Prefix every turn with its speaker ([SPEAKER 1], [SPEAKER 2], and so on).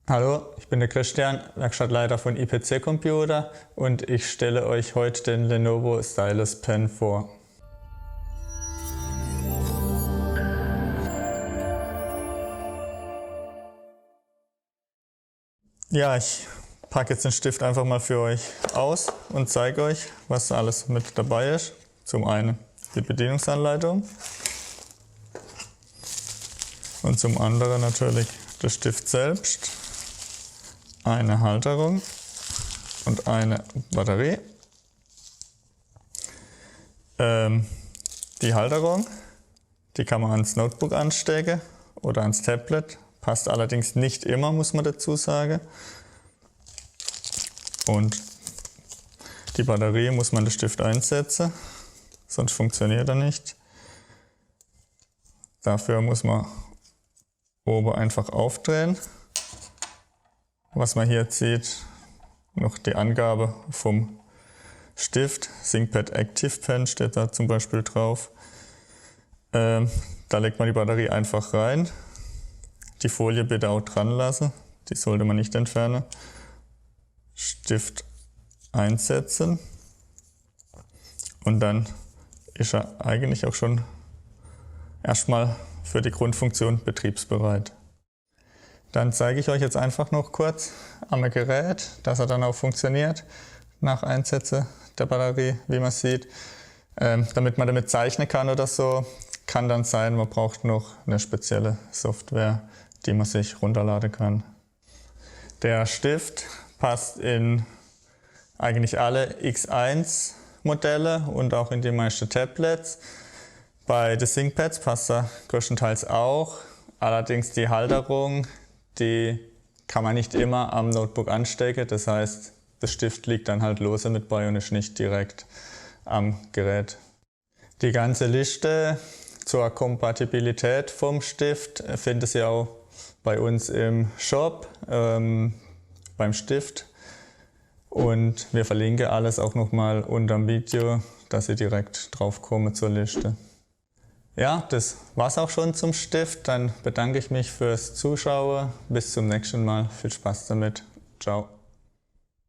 [SPEAKER 1] Hallo, ich bin der Christian, Werkstattleiter von IPC Computer und ich stelle euch heute den Lenovo Stylus Pen vor. Ja, ich packe jetzt den Stift einfach mal für euch aus und zeige euch, was alles mit dabei ist. Zum einen die Bedienungsanleitung und zum anderen natürlich der Stift selbst, eine Halterung und eine Batterie. Die Halterung, die kann man ans Notebook anstecken oder ans Tablet, passt allerdings nicht immer, muss man dazu sagen. Und die Batterie muss man den Stift einsetzen, sonst funktioniert er nicht. Dafür muss man oben einfach aufdrehen. Was man hier sieht, noch die Angabe vom Stift, ThinkPad Active Pen steht da zum Beispiel drauf. Da legt man die Batterie einfach rein. Die Folie bitte auch dran lassen, die sollte man nicht entfernen. Stift einsetzen und dann ist er eigentlich auch schon erstmal für die Grundfunktion betriebsbereit. Dann zeige ich euch jetzt einfach noch kurz am Gerät, dass er dann auch funktioniert nach Einsetzen der Batterie, wie man sieht. Damit man damit zeichnen kann oder so, kann dann sein, man braucht noch eine spezielle Software, die man sich runterladen kann. Der Stift passt in eigentlich alle X1 Modelle und auch in die meisten Tablets. Bei den ThinkPads passt er größtenteils auch, allerdings die Halterung, die kann man nicht immer am Notebook anstecken, das heißt, der Stift liegt dann halt lose mit bei und ist nicht direkt am Gerät. Die ganze Liste zur Kompatibilität vom Stift findet ihr auch bei uns im Shop, beim Stift. Und wir verlinken alles auch nochmal unter dem Video, dass ihr direkt drauf kommt zur Liste. Ja, das war's auch schon zum Stift. Dann bedanke ich mich fürs Zuschauen. Bis zum nächsten Mal. Viel Spaß damit. Ciao.